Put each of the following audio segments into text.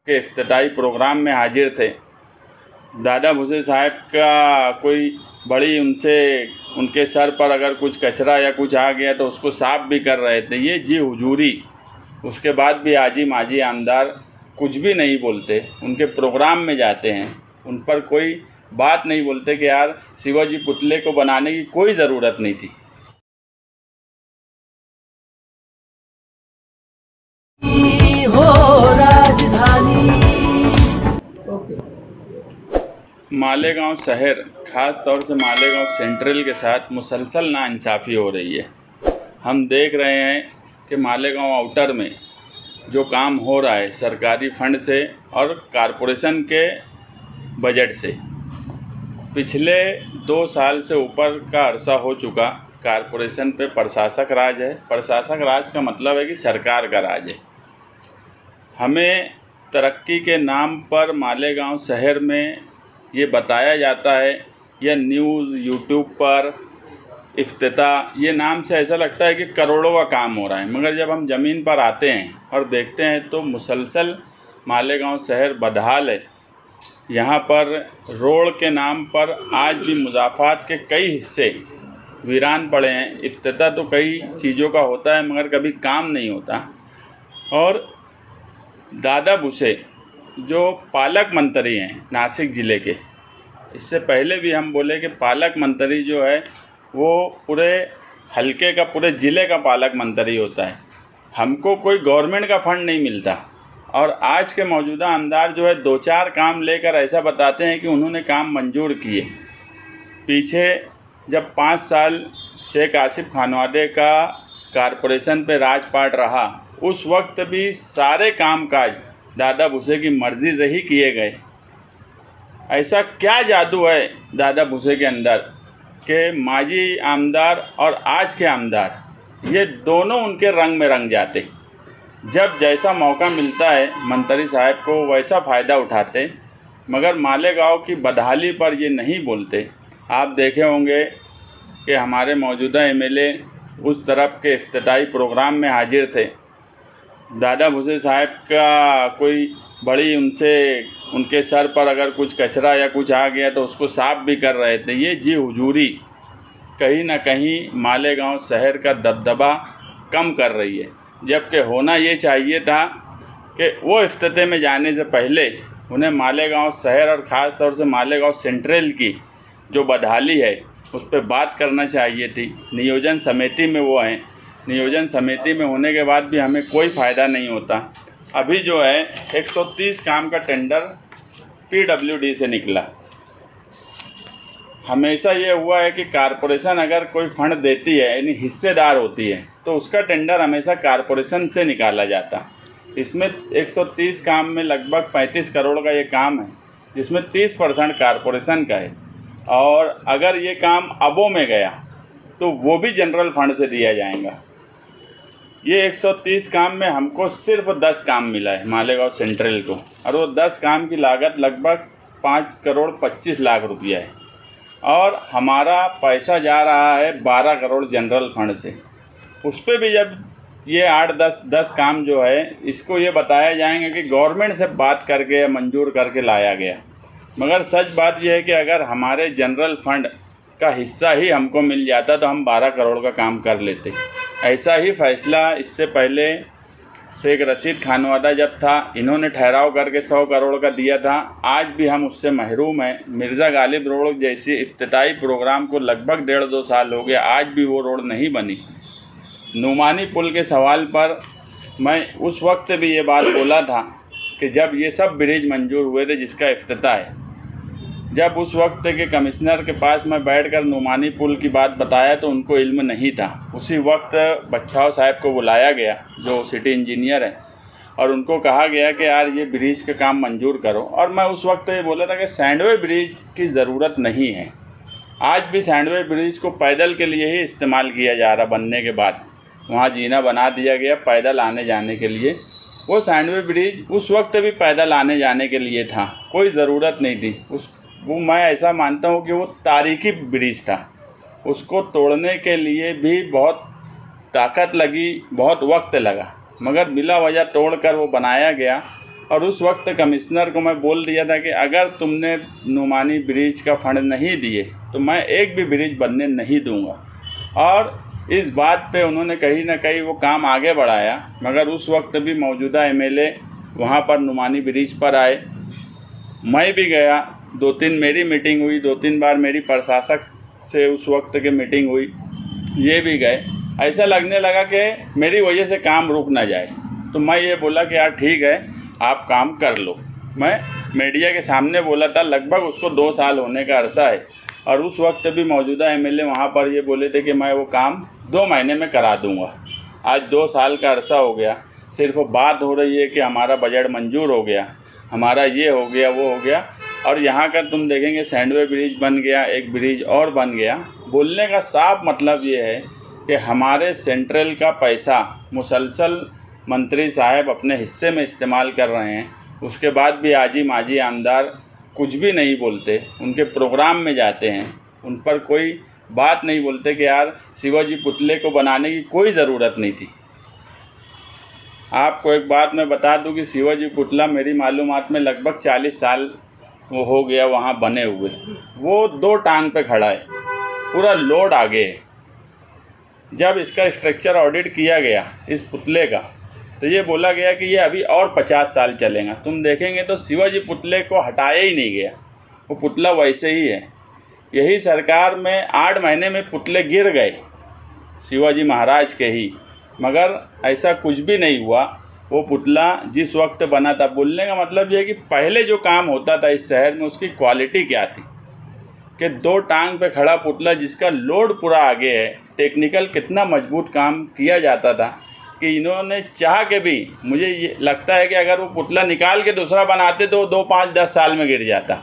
के इफ्तिताई प्रोग्राम में हाजिर थे। दादा भुसे साहब का कोई बड़ी उनके सर पर अगर कुछ कचरा या कुछ आ गया तो उसको साफ भी कर रहे थे। ये जी हुजूरी। उसके बाद भी आजी माजी आमदार कुछ भी नहीं बोलते, उनके प्रोग्राम में जाते हैं, उन पर कोई बात नहीं बोलते कि यार शिवाजी पुतले को बनाने की कोई ज़रूरत नहीं थी। मालेगांव शहर, ख़ास तौर से मालेगांव सेंट्रल के साथ मुसलसल नाइंसाफ़ी हो रही है। हम देख रहे हैं कि मालेगांव आउटर में जो काम हो रहा है सरकारी फंड से और कॉरपोरेशन के बजट से, पिछले 2 साल से ऊपर का अरसा हो चुका कॉरपोरेशन पे प्रशासक राज है। प्रशासक राज का मतलब है कि सरकार का राज है। हमें तरक्की के नाम पर मालेगांव शहर में ये बताया जाता है, या न्यूज़ यूट्यूब पर इफ्तिताह ये नाम से ऐसा लगता है कि करोड़ों का काम हो रहा है, मगर जब हम ज़मीन पर आते हैं और देखते हैं तो मुसलसल मालेगांव शहर बदहाल है। यहाँ पर रोड के नाम पर आज भी मुज़ाफ़ात के कई हिस्से वीरान पड़े हैं। इफ्तिताह तो कई चीज़ों का होता है मगर कभी काम नहीं होता। और दादा भुसे जो पालक मंत्री हैं नासिक ज़िले के, इससे पहले भी हम बोले कि पालक मंत्री जो है वो पूरे हलके का, पूरे ज़िले का पालक मंत्री होता है। हमको कोई गवर्नमेंट का फंड नहीं मिलता और आज के मौजूदा आमदार जो है 2-4 काम लेकर ऐसा बताते हैं कि उन्होंने काम मंजूर किए। पीछे जब 5 साल शेख आसिफ खानवादे का कॉरपोरेशन पे राजपाट रहा, उस वक्त भी सारे कामकाज दादा भुसे की मर्ज़ी से ही किए गए। ऐसा क्या जादू है दादा भुसे के अंदर कि माजी आमदार और आज के आमदार ये दोनों उनके रंग में रंग जाते। जब जैसा मौका मिलता है मंत्री साहब को वैसा फ़ायदा उठाते, मगर मालेगांव की बदहाली पर ये नहीं बोलते। आप देखे होंगे कि हमारे मौजूदा एमएलए उस तरफ के इफ्तिताई प्रोग्राम में हाजिर थे। दादा भुसे साहब का कोई बड़ी उनके सर पर अगर कुछ कचरा या कुछ आ गया तो उसको साफ भी कर रहे थे। ये जी हुजूरी कहीं ना कहीं मालेगांव शहर का दबदबा कम कर रही है, जबकि होना ये चाहिए था कि वो इफ्तिताह में जाने से पहले उन्हें मालेगांव शहर और ख़ास तौर से मालेगांव सेंट्रल की जो बदहाली है उस पर बात करना चाहिए थी। नियोजन समिति में वो हैं, नियोजन समिति में होने के बाद भी हमें कोई फ़ायदा नहीं होता। अभी जो है 130 काम का टेंडर पीडब्ल्यूडी से निकला। हमेशा ये हुआ है कि कॉरपोरेशन अगर कोई फंड देती है यानी हिस्सेदार होती है तो उसका टेंडर हमेशा कॉरपोरेशन से निकाला जाता। इसमें 130 काम में लगभग 35 करोड़ का ये काम है, जिसमें 30% कॉरपोरेशन का है। और अगर ये काम अबों में गया तो वो भी जनरल फंड से दिया जाएगा। ये 130 काम में हमको सिर्फ 10 काम मिला है मालेगांव सेंट्रल को, और वो 10 काम की लागत लगभग 5 करोड़ 25 लाख रुपया है। और हमारा पैसा जा रहा है 12 करोड़ जनरल फंड से। उस पर भी जब ये 8-10 काम जो है इसको ये बताया जाएंगे कि गवर्नमेंट से बात करके या मंजूर करके लाया गया, मगर सच बात यह है कि अगर हमारे जनरल फंड का हिस्सा ही हमको मिल जाता तो हम 12 करोड़ का काम कर लेते। ऐसा ही फैसला इससे पहले शेख रशीद खानवादा जब था, इन्होंने ठहराव करके 100 करोड़ का दिया था। आज भी हम उससे महरूम हैं। मिर्ज़ा गालिब रोड जैसी इफ्तिताई प्रोग्राम को लगभग 1.5-2 साल हो गया, आज भी वो रोड नहीं बनी। नुमानी पुल के सवाल पर मैं उस वक्त भी ये बात बोला था कि जब ये सब ब्रिज मंजूर हुए थे जिसका इफ्तिताह है, जब उस वक्त के कमिश्नर के पास मैं बैठकर नुमानी पुल की बात बताया तो उनको इल्म नहीं था। उसी वक्त बच्छाव साहब को बुलाया गया जो सिटी इंजीनियर है, और उनको कहा गया कि यार ये ब्रिज का काम मंजूर करो। और मैं उस वक्त ये बोला था कि सैंडवे ब्रिज की ज़रूरत नहीं है। आज भी सैंडवे ब्रिज को पैदल के लिए ही इस्तेमाल किया जा रहा। बनने के बाद वहाँ जीना बना दिया गया पैदल आने जाने के लिए। वो सैंडवे ब्रिज उस वक्त भी पैदल आने जाने के लिए था, कोई ज़रूरत नहीं थी। वो मैं ऐसा मानता हूँ कि वो तारीखी ब्रिज था, उसको तोड़ने के लिए भी बहुत ताकत लगी, बहुत वक्त लगा, मगर बिला वजह तोड़कर वो बनाया गया। और उस वक्त कमिश्नर को मैं बोल दिया था कि अगर तुमने नुमानी ब्रिज का फंड नहीं दिए तो मैं एक भी ब्रिज बनने नहीं दूंगा। और इस बात पे उन्होंने कहीं ना कहीं वो काम आगे बढ़ाया, मगर उस वक्त भी मौजूदा एमएलए वहाँ पर नुमानी ब्रिज पर आए। मैं भी गया, 2-3 मेरी मीटिंग हुई, 2-3 बार मेरी प्रशासक से उस वक्त की मीटिंग हुई, ये भी गए। ऐसा लगने लगा कि मेरी वजह से काम रुक ना जाए, तो मैं ये बोला कि यार ठीक है, आप काम कर लो। मैं मीडिया के सामने बोला था, लगभग उसको 2 साल होने का अरसा है, और उस वक्त भी मौजूदा एमएलए वहाँ पर ये बोले थे कि मैं वो काम 2 महीने में करा दूँगा। आज 2 साल का अरसा हो गया, सिर्फ बात हो रही है कि हमारा बजट मंजूर हो गया, हमारा ये हो गया, वो हो गया, और यहाँ का तुम देखेंगे सैंडवे ब्रिज बन गया, एक ब्रिज और बन गया। बोलने का साफ मतलब ये है कि हमारे सेंट्रल का पैसा मुसलसल मंत्री साहब अपने हिस्से में इस्तेमाल कर रहे हैं। उसके बाद भी आजी माजी आमदार कुछ भी नहीं बोलते, उनके प्रोग्राम में जाते हैं, उन पर कोई बात नहीं बोलते कि यार शिवाजी पुतले को बनाने की कोई ज़रूरत नहीं थी। आपको एक बात मैं बता दूं कि शिवाजी पुतला मेरी मालूमात में लगभग 40 साल वो हो गया वहाँ बने हुए। वो 2 टांग पे खड़ा है, पूरा लोड आगे है। जब इसका स्ट्रक्चर ऑडिट किया गया इस पुतले का, तो ये बोला गया कि ये अभी और 50 साल चलेगा। तुम देखेंगे तो शिवाजी पुतले को हटाया ही नहीं गया, वो पुतला वैसे ही है। यही सरकार में 8 महीने में पुतले गिर गए शिवाजी महाराज के ही, मगर ऐसा कुछ भी नहीं हुआ। वो पुतला जिस वक्त बना था, बोलने का मतलब ये है कि पहले जो काम होता था इस शहर में उसकी क्वालिटी क्या थी, कि 2 टांग पे खड़ा पुतला जिसका लोड पूरा आगे है, टेक्निकल कितना मजबूत काम किया जाता था कि इन्होंने चाह के भी, मुझे ये लगता है कि अगर वो पुतला निकाल के दूसरा बनाते तो 2, 5, 10 साल में गिर जाता,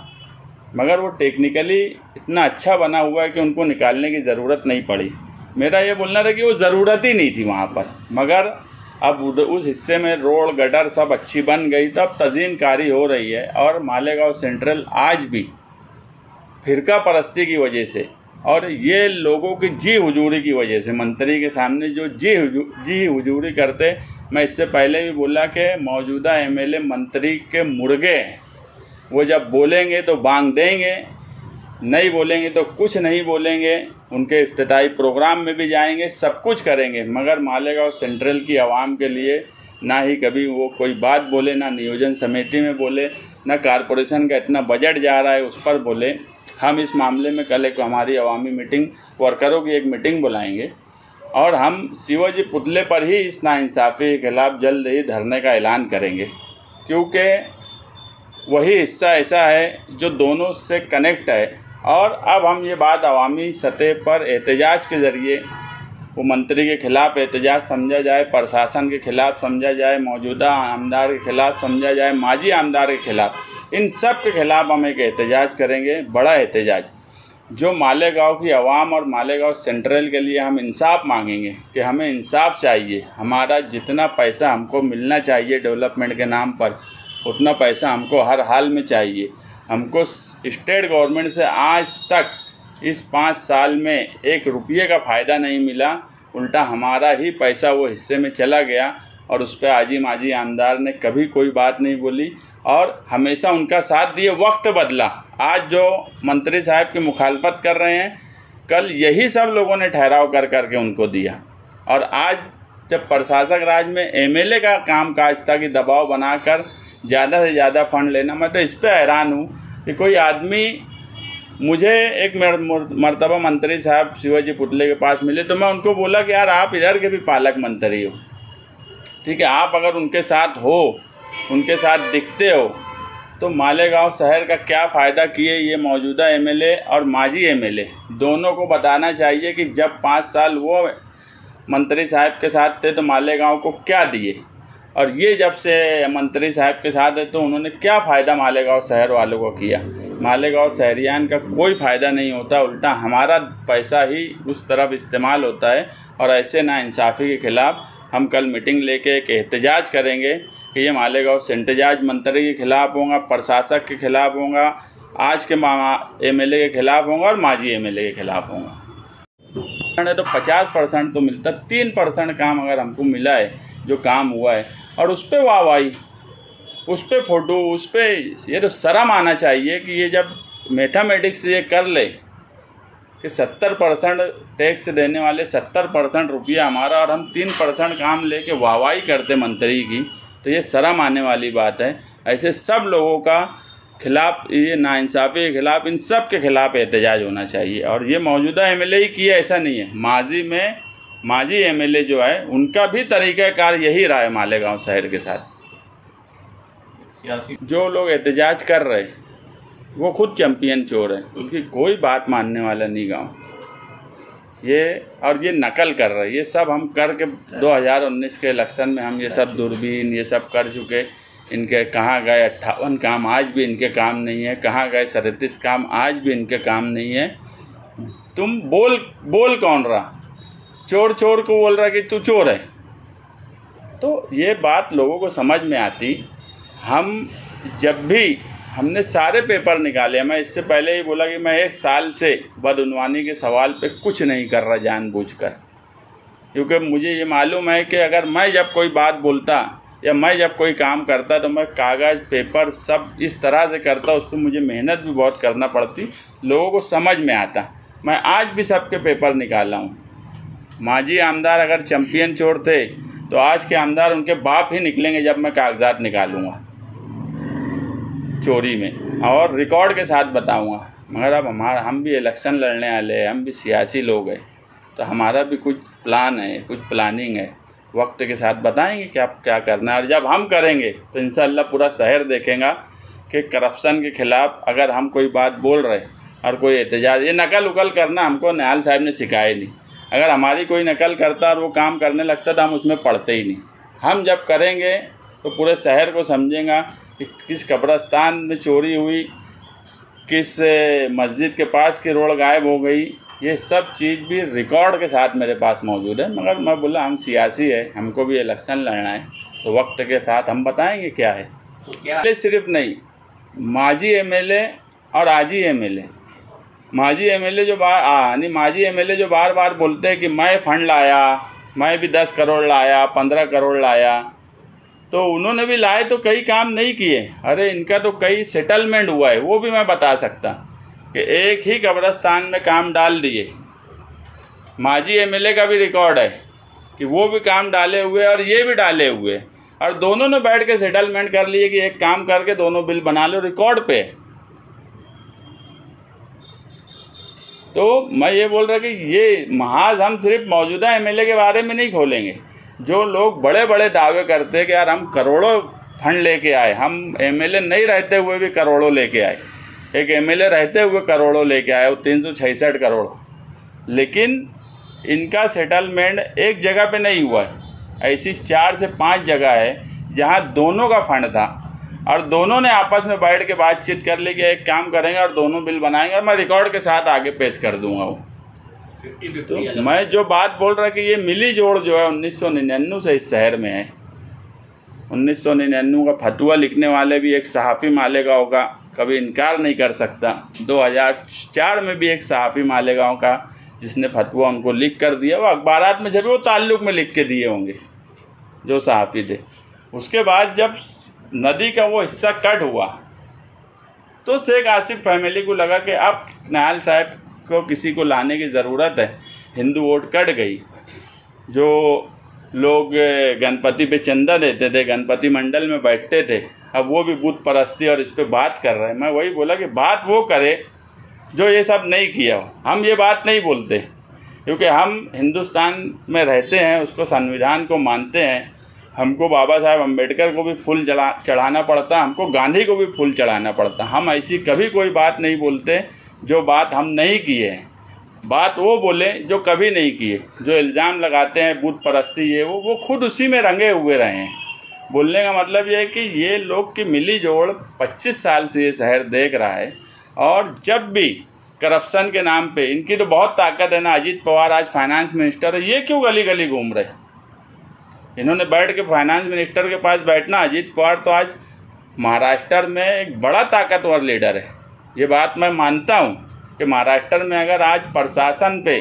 मगर वो टेक्निकली इतना अच्छा बना हुआ है कि उनको निकालने की ज़रूरत नहीं पड़ी। मेरा ये बोलना था कि वो ज़रूरत ही नहीं थी वहाँ पर, मगर अब उस हिस्से में रोड गटर सब अच्छी बन गई, तो अब तज़ीनकारी हो रही है। और मालेगांव सेंट्रल आज भी फिरका परस्ती की वजह से और ये लोगों की जी हुजूरी की वजह से, मंत्री के सामने जो जी हुजूरी करते, मैं इससे पहले भी बोला कि मौजूदा एमएलए मंत्री के मुर्गे हैं। वो जब बोलेंगे तो बांग देंगे, नहीं बोलेंगे तो कुछ नहीं बोलेंगे, उनके इफ्तिताई प्रोग्राम में भी जाएंगे, सब कुछ करेंगे, मगर मालेगांव सेंट्रल की आवाम के लिए ना ही कभी वो कोई बात बोले, ना नियोजन समिति में बोले, ना कॉरपोरेशन का इतना बजट जा रहा है उस पर बोले। हम इस मामले में कल एक हमारी अवामी मीटिंग, वर्करों की एक मीटिंग बुलाएंगे और हम शिवाजी पुतले पर ही इस नाइंसाफ़ी के खिलाफ जल्द ही धरने का ऐलान करेंगे, क्योंकि वही हिस्सा ऐसा है जो दोनों से कनेक्ट है। और अब हम ये बात अवामी सतह पर एहतजाज के ज़रिए, वो मंत्री के ख़िलाफ़ एहतजाज समझा जाए, प्रशासन के ख़िलाफ़ समझा जाए, मौजूदा आमदार के ख़िलाफ़ समझा जाए, माजी आमदार के ख़िलाफ़, इन सब के ख़िलाफ़ हम एक एहतजाज करेंगे, बड़ा एहतजाज, जो मालेगांव की आवाम और मालेगांव सेंट्रल के लिए हम इंसाफ मांगेंगे कि हमें इंसाफ चाहिए। हमारा जितना पैसा हमको मिलना चाहिए डेवलपमेंट के नाम पर, उतना पैसा हमको हर हाल में चाहिए। हमको स्टेट गवर्नमेंट से आज तक इस 5 साल में 1 रुपये का फ़ायदा नहीं मिला, उल्टा हमारा ही पैसा वो हिस्से में चला गया और उस पर आजी माजी आमदार ने कभी कोई बात नहीं बोली और हमेशा उनका साथ दिए। वक्त बदला, आज जो मंत्री साहब की मुखालफत कर रहे हैं, कल यही सब लोगों ने ठहराव कर करके उनको दिया। और आज जब प्रशासक राज में एमएलए का काम काज था कि दबाव बनाकर ज़्यादा से ज़्यादा फंड लेना, मैं तो इस पे हैरान हूँ कि कोई आदमी, मुझे एक मर्तबा मंत्री साहब शिवाजी पुतले के पास मिले तो मैं उनको बोला कि यार आप इधर के भी पालक मंत्री हो, ठीक है, आप अगर उनके साथ हो, उनके साथ दिखते हो, तो मालेगांव शहर का क्या फ़ायदा किए ये मौजूदा एमएलए और माजी एमएलए दोनों को बताना चाहिए कि जब 5 साल वो मंत्री साहब के साथ थे तो मालेगांव को क्या दिए, और ये जब से मंत्री साहब के साथ है तो उन्होंने क्या फ़ायदा मालेगांव शहर वालों को किया। मालेगांव शहरियान का कोई फ़ायदा नहीं होता, उल्टा हमारा पैसा ही उस तरफ इस्तेमाल होता है। और ऐसे नाइंसाफ़ी के ख़िलाफ़ हम कल मीटिंग लेके एक एहतजाज करेंगे कि ये मालेगांव से एहतजाज मंत्री के ख़िलाफ़ होगा, प्रशासक के ख़िलाफ़ होगा, आज के एमएलए के ख़िलाफ़ होगा और माजी एमएलए के ख़िलाफ़ होगा। तो 50% तो मिलता, 3% काम अगर हमको मिला है जो काम हुआ है और उस पर वाहवाही, उस पर फोटो, उस पर ये तो शर्म आना चाहिए कि ये जब मैथमेटिक्स ये कर ले कि 70% टैक्स देने वाले 70% रुपया हमारा और हम 3% काम लेके वाहवाही करते मंत्री की, तो ये शर्म आने वाली बात है। ऐसे सब लोगों का खिलाफ, ये नाइंसाफ़ी के खिलाफ, इन सब के खिलाफ एहतजाज होना चाहिए। और ये मौजूदा एमएलए ही किया, ऐसा नहीं है, माजी एमएलए जो है उनका भी तरीक़ाकार यही रहा है मालेगांव शहर के साथ। जो लोग एहतजाज कर रहे वो खुद चैंपियन चोर है, उनकी कोई बात मानने वाला नहीं गाँव ये। और ये नकल कर रहे, ये सब हम करके 2019 के इलेक्शन में हम ये सब दूरबीन ये सब कर चुके। इनके कहाँ गए 58 काम, आज भी इनके काम नहीं है। कहाँ गए 37 काम, आज भी इनके काम नहीं है। तुम बोल कौन रहा? चोर चोर को बोल रहा कि तू चोर है। तो ये बात लोगों को समझ में आती। हम जब भी हमने सारे पेपर निकाले, मैं इससे पहले ही बोला कि मैं 1 साल से बदउनवानी के सवाल पे कुछ नहीं कर रहा जानबूझकर, क्योंकि मुझे ये मालूम है कि अगर मैं जब कोई बात बोलता या मैं जब कोई काम करता तो मैं कागज़ पेपर सब इस तरह से करता, उस पर मुझे मेहनत भी बहुत करना पड़ती, लोगों को समझ में आता। मैं आज भी सबके पेपर निकाला हूँ। माजी आमदार अगर चैंपियन चोर थे तो आज के आमदार उनके बाप ही निकलेंगे जब मैं कागजात निकालूंगा चोरी में, और रिकॉर्ड के साथ बताऊंगा। मगर अब हम भी इलेक्शन लड़ने वाले हैं, हम भी सियासी लोग हैं, तो हमारा भी कुछ प्लान है, कुछ प्लानिंग है। वक्त के साथ बताएंगे कि आप क्या करना है। और जब हम करेंगे तो इंशाअल्लाह पूरा शहर देखेगा कि करप्शन के ख़िलाफ़ अगर हम कोई बात बोल रहे और कोई एहतजाज, ये नकल उकल करना हमको निहाल साहब ने सिखाया नहीं। अगर हमारी कोई नकल करता और वो काम करने लगता तो हम उसमें पढ़ते ही नहीं। हम जब करेंगे तो पूरे शहर को समझेगा कि किस कब्रिस्तान में चोरी हुई, किस मस्जिद के पास की रोड गायब हो गई, ये सब चीज़ भी रिकॉर्ड के साथ मेरे पास मौजूद है। मगर मैं बोला हम सियासी है, हमको भी इलेक्शन लड़ना है, तो वक्त के साथ हम बताएंगे क्या है। क्या सिर्फ नहीं, माजी एमएलए और आजी एमएलए, माजी एमएलए जो बार बार बोलते हैं कि मैं फ़ंड लाया, मैं भी 10 करोड़ लाया, 15 करोड़ लाया, तो उन्होंने भी लाए तो कई काम नहीं किए। अरे इनका तो कई सेटलमेंट हुआ है, वो भी मैं बता सकता कि एक ही कब्रिस्तान में काम डाल दिए। माजी एमएलए का भी रिकॉर्ड है कि वो भी काम डाले हुए और ये भी डाले हुए, और दोनों ने बैठ के सेटलमेंट कर लिए कि एक काम करके दोनों बिल बना लो, रिकॉर्ड पे। तो मैं ये बोल रहा कि ये महाज हम सिर्फ मौजूदा एमएलए के बारे में नहीं खोलेंगे। जो लोग बड़े बड़े दावे करते कि यार हम करोड़ों फंड लेके आए, हम एमएलए नहीं रहते हुए भी करोड़ों लेके आए, एक एमएलए रहते हुए करोड़ों लेके आए, वो 366 करोड़, लेकिन इनका सेटलमेंट एक जगह पे नहीं हुआ है। ऐसी 4 से 5 जगह है जहां दोनों का फंड था और दोनों ने आपस में बैठ के बातचीत कर ली कि एक काम करेंगे और दोनों बिल बनाएंगे, और मैं रिकॉर्ड के साथ आगे पेश कर दूंगा वो। तो मैं जो बात बोल रहा कि ये मिली जोड़ जो है 1999 से इस शहर में है। 1999 का फतवा लिखने वाले भी एक सहाफ़ी मालेगांव का कभी इनकार नहीं कर सकता। 2004 में भी एक सहाफ़ी मालेगांव का जिसने फतवा उनको लिख कर दिया, वो अखबारात में जब वो ताल्लुक़ में लिख के दिए होंगे जो सहाफ़ी थे। उसके बाद जब नदी का वो हिस्सा कट हुआ तो शेख आसिफ फैमिली को लगा कि अब निहाल साहब को किसी को लाने की ज़रूरत है। हिंदू वोट कट गई, जो लोग गणपति पे चंदा देते थे, गणपति मंडल में बैठते थे, अब वो भी बुत परस्ती और इस पे बात कर रहे हैं। मैं वही बोला कि बात वो करे जो ये सब नहीं किया हो। हम ये बात नहीं बोलते क्योंकि हम हिंदुस्तान में रहते हैं, उसको संविधान को मानते हैं। हमको बाबा साहब अम्बेडकर को भी फूल चढ़ाना पड़ता, हमको गांधी को भी फूल चढ़ाना पड़ता। हम ऐसी कभी कोई बात नहीं बोलते जो बात हम नहीं किए हैं। बात वो बोले जो कभी नहीं किए। जो इल्ज़ाम लगाते हैं बुत परस्ती ये वो खुद उसी में रंगे हुए रहे हैं। बोलने का मतलब ये है कि ये लोग की मिली जोड़ 25 साल से ये शहर देख रहा है, और जब भी करप्शन के नाम पे इनकी तो बहुत ताकत है ना। अजीत पवार आज फाइनेंस मिनिस्टर है, ये क्यों गली गली घूम रहे? इन्होंने बैठ के फाइनेंस मिनिस्टर के पास बैठना। अजीत पवार तो आज महाराष्ट्र में एक बड़ा ताकतवर लीडर है। ये बात मैं मानता हूँ कि महाराष्ट्र में अगर आज प्रशासन पे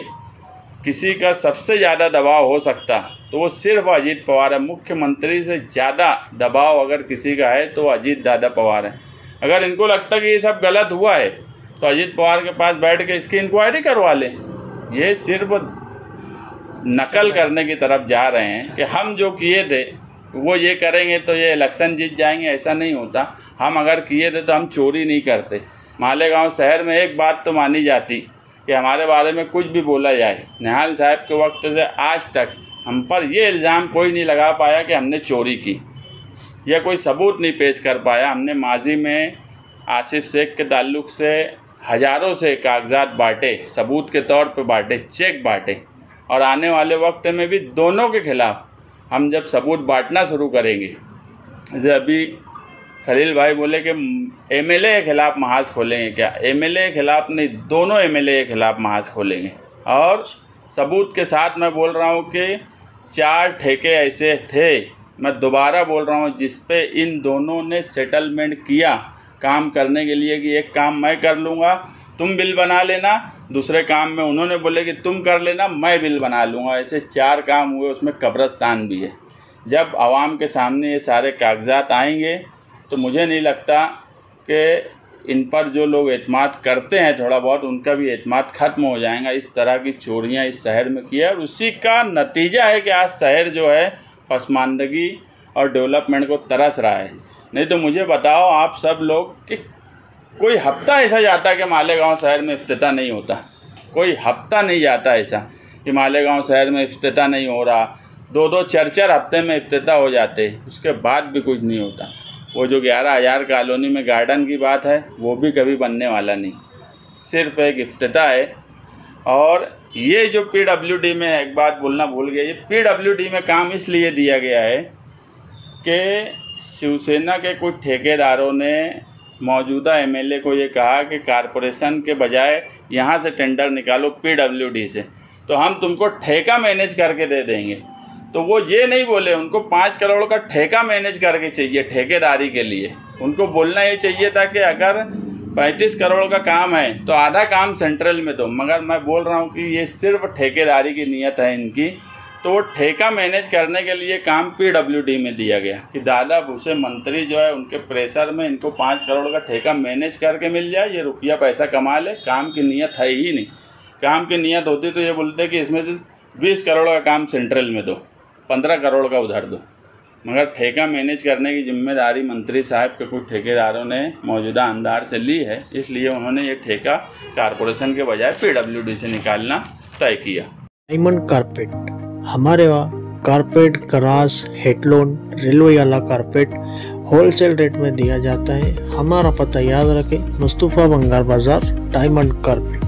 किसी का सबसे ज़्यादा दबाव हो सकता तो वो सिर्फ अजीत पवार है। मुख्यमंत्री से ज़्यादा दबाव अगर किसी का है तो अजीत दादा पवार है। अगर इनको लगता कि ये सब गलत हुआ है तो अजीत पवार के पास बैठ के इसकी इंक्वायरी करवा लें। ये सिर्फ नकल करने की तरफ जा रहे हैं कि हम जो किए थे वो ये करेंगे तो ये इलेक्शन जीत जाएंगे। ऐसा नहीं होता। हम अगर किए थे तो हम चोरी नहीं करते। मालेगांव शहर में एक बात तो मानी जाती कि हमारे बारे में कुछ भी बोला जाए, निहाल साहब के वक्त से आज तक हम पर ये इल्ज़ाम कोई नहीं लगा पाया कि हमने चोरी की, या कोई सबूत नहीं पेश कर पाया। हमने माजी में आसिफ शेख के ताल्लुक़ से हज़ारों से कागजात बांटे, सबूत के तौर पे बांटे, चेक बांटे, और आने वाले वक्त में भी दोनों के ख़िलाफ़ हम जब सबूत बांटना शुरू करेंगे, जैसे अभी खलील भाई बोले कि एमएलए के ख़िलाफ़ महाज खोलेंगे, क्या एमएलए के ख़िलाफ़ नहीं, दोनों एमएलए के ख़िलाफ़ महाज खोलेंगे। और सबूत के साथ मैं बोल रहा हूँ कि 4 ठेके ऐसे थे, मैं दोबारा बोल रहा हूँ, जिस पे इन दोनों ने सेटलमेंट किया काम करने के लिए कि एक काम मैं कर लूँगा, तुम बिल बना लेना, दूसरे काम में उन्होंने बोले कि तुम कर लेना, मैं बिल बना लूँगा। ऐसे 4 काम हुए, उसमें कब्रिस्तान भी है। जब आवाम के सामने ये सारे कागजात आएंगे तो मुझे नहीं लगता कि इन पर जो लोग एतमाद करते हैं थोड़ा बहुत, उनका भी एतमाद ख़त्म हो जाएगा। इस तरह की चोरियां इस शहर में की है और उसी का नतीजा है कि आज शहर जो है पसमानदगी और डेवलपमेंट को तरस रहा है। नहीं तो मुझे बताओ आप सब लोग कि कोई हफ्ता ऐसा जाता कि मालेगांव शहर में इफ्तिताह नहीं होता। कोई हफ्ता नहीं जाता ऐसा कि मालेगांव शहर में इफ्तिताह नहीं हो रहा। 2-2 4-4 हफ्ते में इफ्तिताह हो जाते, उसके बाद भी कुछ नहीं होता। वो जो 11,000 कॉलोनी में गार्डन की बात है वो भी कभी बनने वाला नहीं, सिर्फ एक इफ्तिताह है। और ये जो PWD में, एक बात बोलना भूल गया, ये PWD में काम इसलिए दिया गया है कि शिवसेना के कुछ ठेकेदारों ने मौजूदा एमएलए को ये कहा कि कारपोरेशन के बजाय यहाँ से टेंडर निकालो PWD से, तो हम तुमको ठेका मैनेज करके दे देंगे। तो वो ये नहीं बोले, उनको 5 करोड़ का ठेका मैनेज करके चाहिए ठेकेदारी के लिए। उनको बोलना ये चाहिए था कि अगर 35 करोड़ का काम है तो आधा काम सेंट्रल में दो। मगर मैं बोल रहा हूँ कि ये सिर्फ ठेकेदारी की नीयत है इनकी। तो वो ठेका मैनेज करने के लिए काम PWD में दिया गया कि दादा भूसे मंत्री जो है उनके प्रेशर में इनको 5 करोड़ का ठेका मैनेज करके मिल जाए, ये रुपया पैसा कमा ले। काम की नीयत है ही नहीं। काम की नीयत होती तो ये बोलते कि इसमें से 20 करोड़ का काम सेंट्रल में दो, 15 करोड़ का उधर दो। मगर ठेका मैनेज करने की जिम्मेदारी मंत्री साहब के कुछ ठेकेदारों ने मौजूदा अंदार से ली है, इसलिए उन्होंने ये ठेका कारपोरेशन के बजाय PWD से निकालना तय किया। डायमंड कारपेट, हमारे वहाँ कारपेट, गराज, हेडलोन, रेलवे वाला कारपेट होलसेल रेट में दिया जाता है। हमारा पता याद रखें, मुस्तफ़ा बंगार बाज़ार, डायमंड कारपेट।